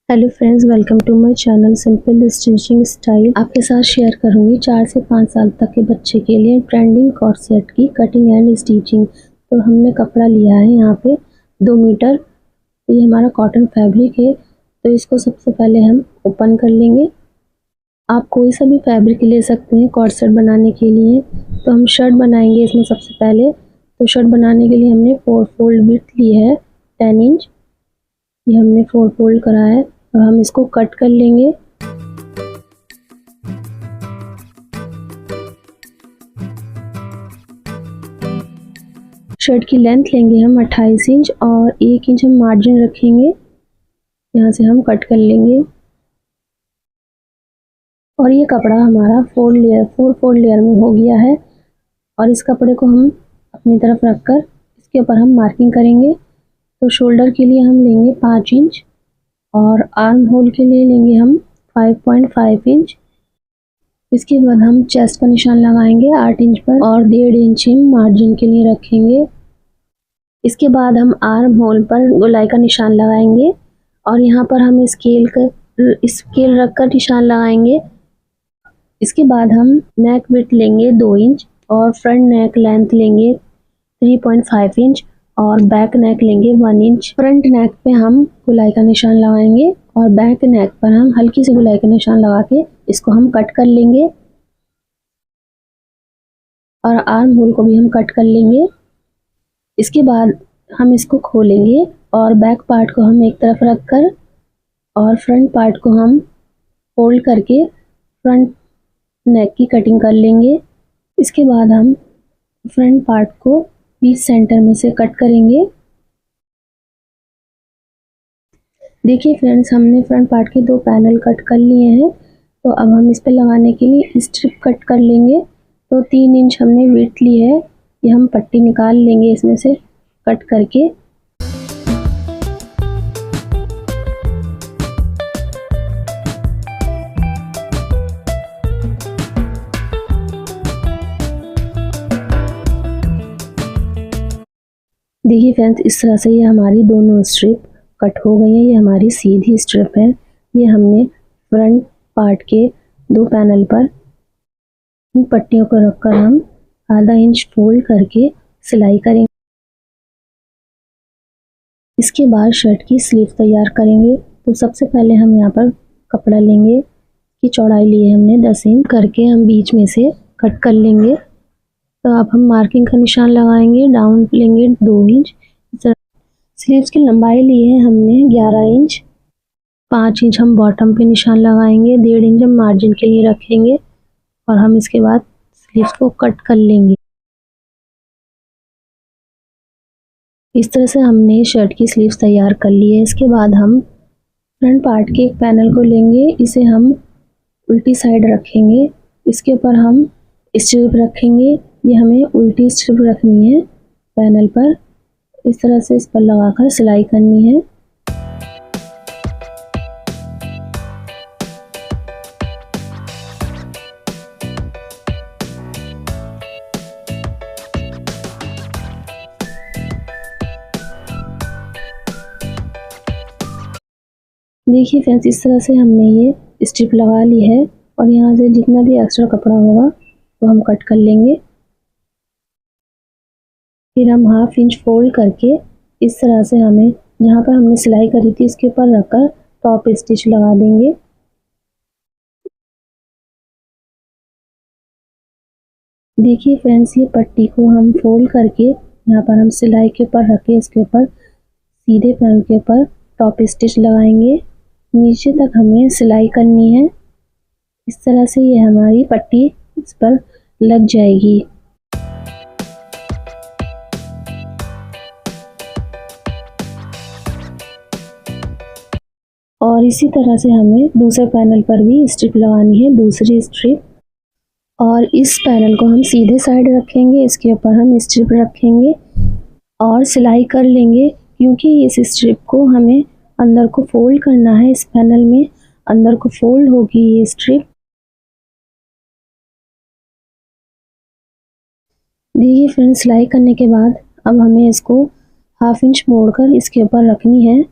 Hello friends, welcome to my channel simple stitching style. आपके साथ share करूंगी 4 से 5 साल तक के बच्चे के लिए ट्रेंडिंग कॉर्ड सेट की कटिंग एंड स्टिचिंग। तो हमने कपड़ा लिया है यहाँ पे 2 मीटर। तो ये हमारा कॉटन फैब्रिक है। तो इसको सबसे पहले हम ओपन कर लेंगे। आप कोई सा भी फैब्रिक ले सकते हैं कॉर्ड सेट बनाने के लिए। तो हम शर्ट बनाएंगे इसमें सबसे पहले। तो शर्ट बनाने के लिए हमने 4 फोल्ड विड्थ ली है 10 इंच। ये हमने 4 फोल्ड करा है। अब हम इसको कट कर लेंगे। शर्ट की लेंथ लेंगे हम 28 इंच और 1 इंच हम मार्जिन रखेंगे। यहाँ से हम कट कर लेंगे। और ये कपड़ा हमारा 4 फोल्ड लेयर में हो गया है। और इस कपड़े को हम अपनी तरफ रखकर इसके ऊपर हम मार्किंग करेंगे। तो शोल्डर के लिए हम लेंगे 5 इंच और आर्म होल के लिए लेंगे हम 5.5 इंच। इसके बाद हम चेस्ट का निशान लगाएंगे 8 इंच पर और 1.5 इंच हम मार्जिन के लिए रखेंगे। इसके बाद हम आर्म होल पर गोलाई का निशान लगाएंगे और यहाँ पर हम स्केल रखकर निशान लगाएंगे। इसके बाद हम नेक विड्थ लेंगे 2 इंच और फ्रंट नेक लेंथ लेंगे 3.5 इंच और बैक नेक लेंगे 1 इंच। फ्रंट नेक पे हम गोलाई का निशान लगाएंगे और बैक नेक पर हम हल्की सी गोलाई का निशान लगा के इसको हम कट कर लेंगे। और आर्म होल को भी हम कट कर लेंगे। इसके बाद हम इसको खोलेंगे और बैक पार्ट को हम एक तरफ रखकर और फ्रंट पार्ट को हम फोल्ड करके फ्रंट नेक की कटिंग कर लेंगे। इसके बाद हम फ्रंट पार्ट को बीच सेंटर में से कट करेंगे। देखिए फ्रेंड्स, हमने फ्रंट पार्ट के 2 पैनल कट कर लिए हैं। तो अब हम इस पे लगाने के लिए स्ट्रिप कट कर लेंगे। तो 3 इंच हमने विड्थ ली है। ये हम पट्टी निकाल लेंगे इसमें से कट करके। देखिए फ्रेंड्स, इस तरह से ये हमारी दोनों स्ट्रिप कट हो गई है। ये हमारी सीधी स्ट्रिप है। ये हमने फ्रंट पार्ट के 2 पैनल पर इन पट्टियों को रखकर हम आधा इंच फोल्ड करके सिलाई करेंगे। इसके बाद शर्ट की स्लीव तैयार करेंगे। तो सबसे पहले हम यहाँ पर कपड़ा लेंगे कि चौड़ाई लिए हमने 10 इंच करके हम बीच में से कट कर लेंगे। तो अब हम मार्किंग का निशान लगाएंगे। डाउन लेंगे 2 इंच। स्लीव्स की लंबाई ली है हमने 11 इंच। 5 इंच हम बॉटम पे निशान लगाएंगे। 1.5 इंच हम मार्जिन के लिए रखेंगे और हम इसके बाद स्लीव्स को कट कर लेंगे। इस तरह से हमने शर्ट की स्लीव्स तैयार कर ली है। इसके बाद हम फ्रंट पार्ट के एक पैनल को लेंगे। इसे हम उल्टी साइड रखेंगे। इसके ऊपर हम स्ट्रिप रखेंगे। ये हमें उल्टी स्ट्रिप रखनी है पैनल पर। इस तरह से इस पर लगाकर सिलाई करनी है। देखिए फ्रेंड्स, इस तरह से हमने ये स्ट्रिप लगा ली है और यहाँ से जितना भी एक्स्ट्रा कपड़ा होगा वो हम कट कर लेंगे। फिर हम 1/2 इंच फोल्ड करके इस तरह से हमें जहाँ पर हमने सिलाई करी थी इसके ऊपर रखकर टॉप स्टिच लगा देंगे। देखिए फ्रेंड्स, ये पट्टी को हम फोल्ड करके यहाँ पर हम सिलाई के ऊपर रख के इसके ऊपर सीधे पैनल के ऊपर टॉप स्टिच लगाएंगे। नीचे तक हमें सिलाई करनी है। इस तरह से ये हमारी पट्टी इस पर लग जाएगी। और इसी तरह से हमें दूसरे पैनल पर भी स्ट्रिप लगानी है, दूसरी स्ट्रिप। और इस पैनल को हम सीधे साइड रखेंगे। इसके ऊपर हम स्ट्रिप रखेंगे और सिलाई कर लेंगे, क्योंकि इस स्ट्रिप को हमें अंदर को फोल्ड करना है। इस पैनल में अंदर को फोल्ड होगी ये स्ट्रिप। देखिए फ्रेंड्स, सिलाई करने के बाद अब हमें इसको 1/2 इंच मोड़कर इसके ऊपर रखनी है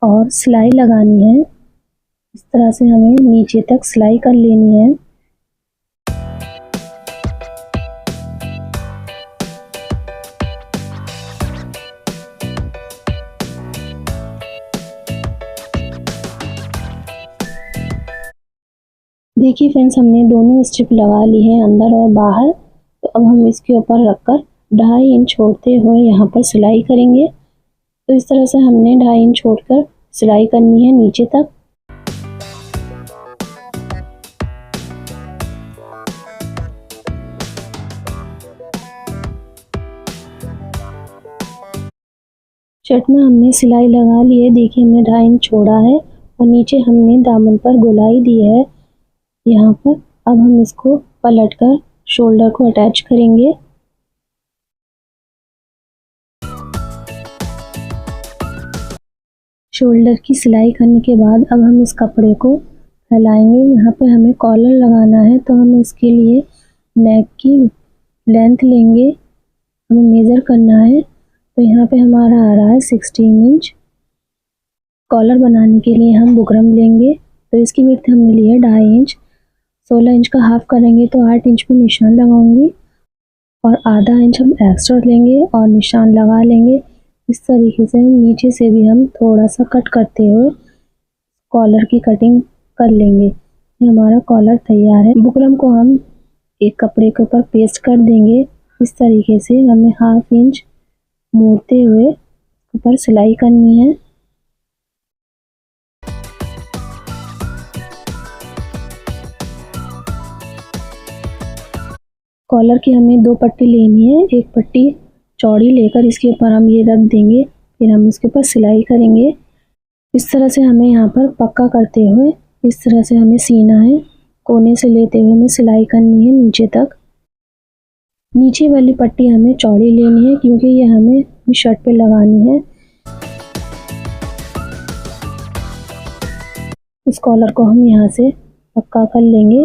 और सिलाई लगानी है। इस तरह से हमें नीचे तक सिलाई कर लेनी है। देखिए फ्रेंड्स, हमने दोनों स्ट्रिप लगा ली है अंदर और बाहर। तो अब हम इसके ऊपर रखकर 2.5 इंच छोड़ते हुए यहाँ पर सिलाई करेंगे। तो इस तरह से हमने 2.5 इंच छोड़कर सिलाई करनी है नीचे तक। शर्ट में हमने सिलाई लगा ली है। देखिए हमने 2.5 इंच छोड़ा है और नीचे हमने दामन पर गोलाई दी है यहाँ पर। अब हम इसको पलटकर शोल्डर को अटैच करेंगे। शोल्डर की सिलाई करने के बाद अब हम इस कपड़े को फैलाएंगे। यहाँ पे हमें कॉलर लगाना है, तो हम इसके लिए नेक की लेंथ लेंगे, हमें मेज़र करना है। तो यहाँ पे हमारा आ रहा है 16 इंच। कॉलर बनाने के लिए हम बुकरम लेंगे, तो इसकी विड्थ हमने ली है 2.5 इंच। 16 इंच का हाफ करेंगे तो 8 इंच में निशान लगाऊंगी और आधा इंच हम एक्स्ट्रा लेंगे और निशान लगा लेंगे। इस तरीके से हम नीचे से भी हम थोड़ा सा कट करते हुए कॉलर की कटिंग कर लेंगे। ये हमारा कॉलर तैयार है। बुकरम को हम एक कपड़े के ऊपर पेस्ट कर देंगे। इस तरीके से हमें 1/2 इंच मोड़ते हुए ऊपर सिलाई करनी है। कॉलर की हमें 2 पट्टी लेनी है। एक पट्टी चौड़ी लेकर इसके ऊपर हम ये रख देंगे, फिर हम इसके ऊपर सिलाई करेंगे। इस तरह से हमें यहाँ पर पक्का करते हुए इस तरह से हमें सीना है। कोने से लेते हुए हमें सिलाई करनी है नीचे तक। नीचे वाली पट्टी हमें चौड़ी लेनी है क्योंकि ये हमें शर्ट पे लगानी है। इस कॉलर को हम यहाँ से पक्का कर लेंगे।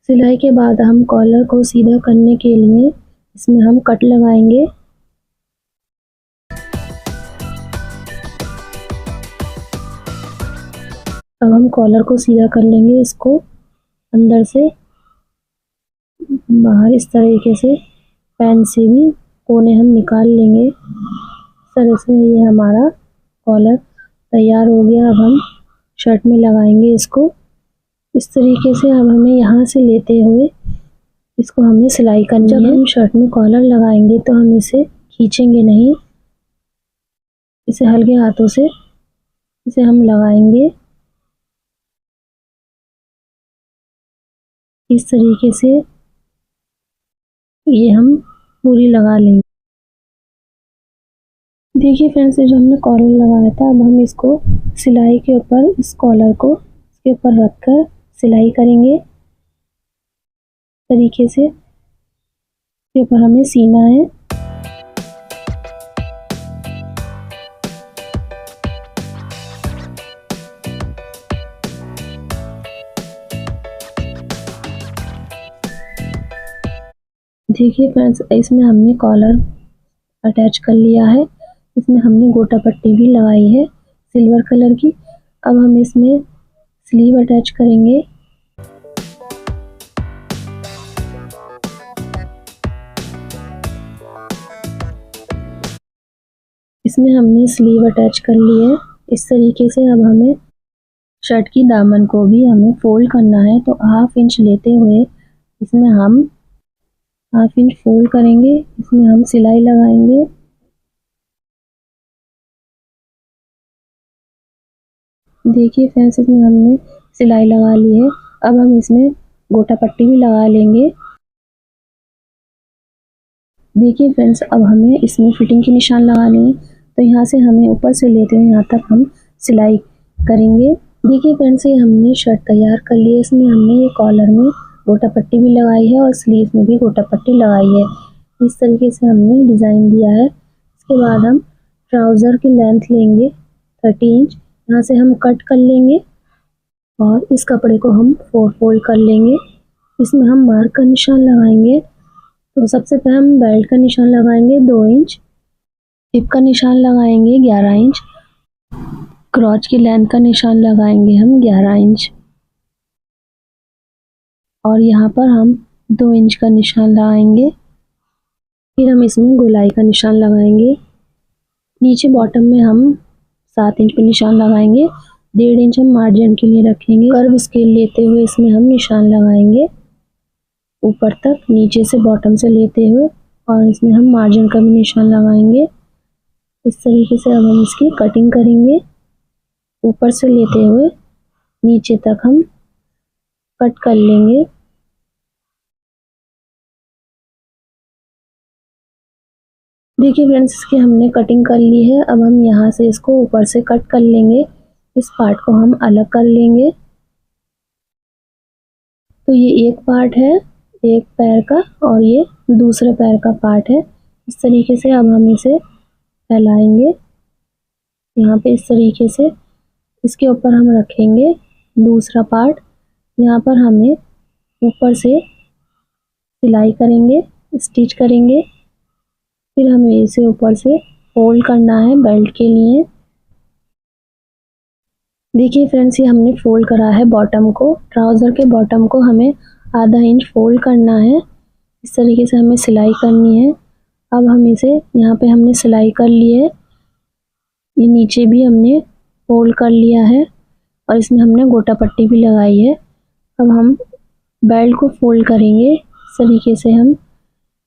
सिलाई के बाद हम कॉलर को सीधा करने के लिए इसमें हम कट लगाएंगे। अब हम कॉलर को सीधा कर लेंगे, इसको अंदर से बाहर इस तरीके से पेन से भी कोने हम निकाल लेंगे। इस तरह से ये हमारा कॉलर तैयार हो गया। अब हम शर्ट में लगाएंगे इसको। इस तरीके से अब हमें यहाँ से लेते हुए इसको हमें सिलाई करनी है। जब हम शर्ट में कॉलर लगाएंगे तो हम इसे खींचेंगे नहीं, इसे हल्के हाथों से इसे हम लगाएंगे। इस तरीके से ये हम पूरी लगा लेंगे। देखिए फ्रेंड्स, जो हमने कॉलर लगाया था, अब हम इसको सिलाई के ऊपर इस कॉलर को इसके ऊपर रखकर सिलाई करेंगे। तरीके से इसके ऊपर हमें सीना है। देखिए फ्रेंड्स, इसमें हमने कॉलर अटैच कर लिया है। इसमें हमने गोटा पट्टी भी लगाई है सिल्वर कलर की। अब हम इसमें स्लीव अटैच करेंगे। इसमें हमने स्लीव अटैच कर ली है। इस तरीके से अब हमें शर्ट की दामन को भी हमें फोल्ड करना है। तो 1/2 इंच लेते हुए इसमें हम 1/2 इंच फोल्ड करेंगे। इसमें हम सिलाई लगाएंगे। देखिए फ्रेंड्स, इसमें हमने सिलाई लगा ली है। अब हम इसमें गोटा पट्टी भी लगा लेंगे। देखिए फ्रेंड्स, अब हमें इसमें फिटिंग की निशान लगानी है। तो यहाँ से हमें ऊपर से लेते हुए यहाँ तक हम सिलाई करेंगे। देखिए फ्रेंड्स, ये हमने शर्ट तैयार कर ली है। इसमें हमने ये कॉलर में गोटा पट्टी भी लगाई है और स्लीव में भी गोटा पट्टी लगाई है। इस तरीके से हमने डिज़ाइन दिया है। इसके बाद हम ट्राउज़र की लेंथ लेंगे 30 इंच। यहाँ से हम कट कर लेंगे और इस कपड़े को हम 4 फोल्ड कर लेंगे। इसमें हम मार्क का निशान लगाएंगे। तो सबसे पहले हम बेल्ट का निशान लगाएंगे 2 इंच, हिप का निशान लगाएंगे 11 इंच, क्रॉच की लेंथ का निशान लगाएंगे हम 11 इंच और यहाँ पर हम 2 इंच का निशान लगाएंगे। फिर हम इसमें गोलाई का निशान लगाएंगे। नीचे बॉटम में हम 7 इंच पे निशान लगाएंगे। 1.5 इंच हम मार्जिन के लिए रखेंगे। कर्व स्केल लेते हुए इसमें हम निशान लगाएंगे ऊपर तक, नीचे से बॉटम से लेते हुए, और इसमें हम मार्जिन का भी निशान लगाएंगे। इस तरीके से अब हम इसकी कटिंग करेंगे। ऊपर से लेते हुए नीचे तक हम कट कर लेंगे। देखिए फ्रेंड्स, इसकी हमने कटिंग कर ली है। अब हम यहाँ से इसको ऊपर से कट कर लेंगे। इस पार्ट को हम अलग कर लेंगे। तो ये एक पार्ट है एक पैर का और ये दूसरे पैर का पार्ट है। इस तरीके से अब हम इसे फैलाएंगे यहाँ पे। इस तरीके से इसके ऊपर हम रखेंगे दूसरा पार्ट। यहाँ पर हमें ऊपर से सिलाई करेंगे, स्टिच करेंगे। फिर हमें इसे ऊपर से फोल्ड करना है बेल्ट के लिए। देखिए फ्रेंड्स, ये हमने फोल्ड करा है बॉटम को। ट्राउज़र के बॉटम को हमें आधा इंच फोल्ड करना है। इस तरीके से हमें सिलाई करनी है। अब हम इसे यहाँ पे हमने सिलाई कर ली है। ये नीचे भी हमने फोल्ड कर लिया है और इसमें हमने गोटा पट्टी भी लगाई है। अब हम बेल्ट को फोल्ड करेंगे इस तरीके से हम।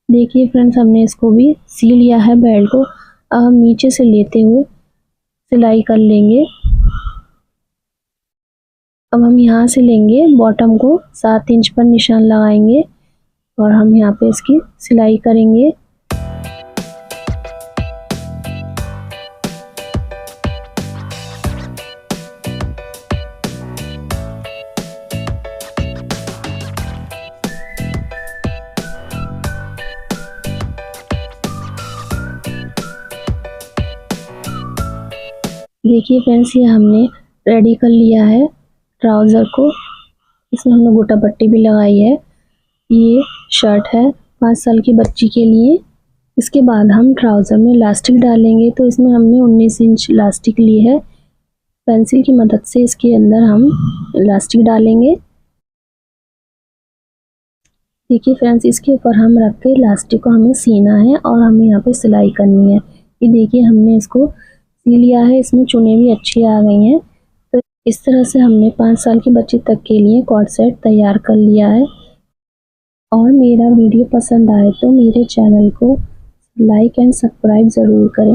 देखिए फ्रेंड्स, हमने इसको भी सी लिया है बेल्ट को। अब हम नीचे से लेते हुए सिलाई कर लेंगे। अब हम यहाँ से लेंगे बॉटम को 7 इंच पर निशान लगाएंगे और हम यहाँ पे इसकी सिलाई करेंगे। देखिए फ्रेंड्स, ये हमने रेडी कर लिया है ट्राउज़र को। इसमें हमने गोटा पट्टी भी लगाई है। ये शर्ट है 5 साल की बच्ची के लिए। इसके बाद हम ट्राउज़र में इलास्टिक डालेंगे। तो इसमें हमने 19 इंच इलास्टिक ली है। पेंसिल की मदद से इसके अंदर हम इलास्टिक डालेंगे। देखिए फ्रेंड्स, इसके ऊपर हम रख के इलास्टिक को हमें सीना है और हमें यहाँ पे सिलाई करनी है। ये देखिए हमने इसको सी लिया है। इसमें चुने भी अच्छी आ गई हैं। तो इस तरह से हमने 5 साल की बच्ची तक के लिए कॉर्ड सेट तैयार कर लिया है। और मेरा वीडियो पसंद आए तो मेरे चैनल को लाइक एंड सब्सक्राइब ज़रूर करें।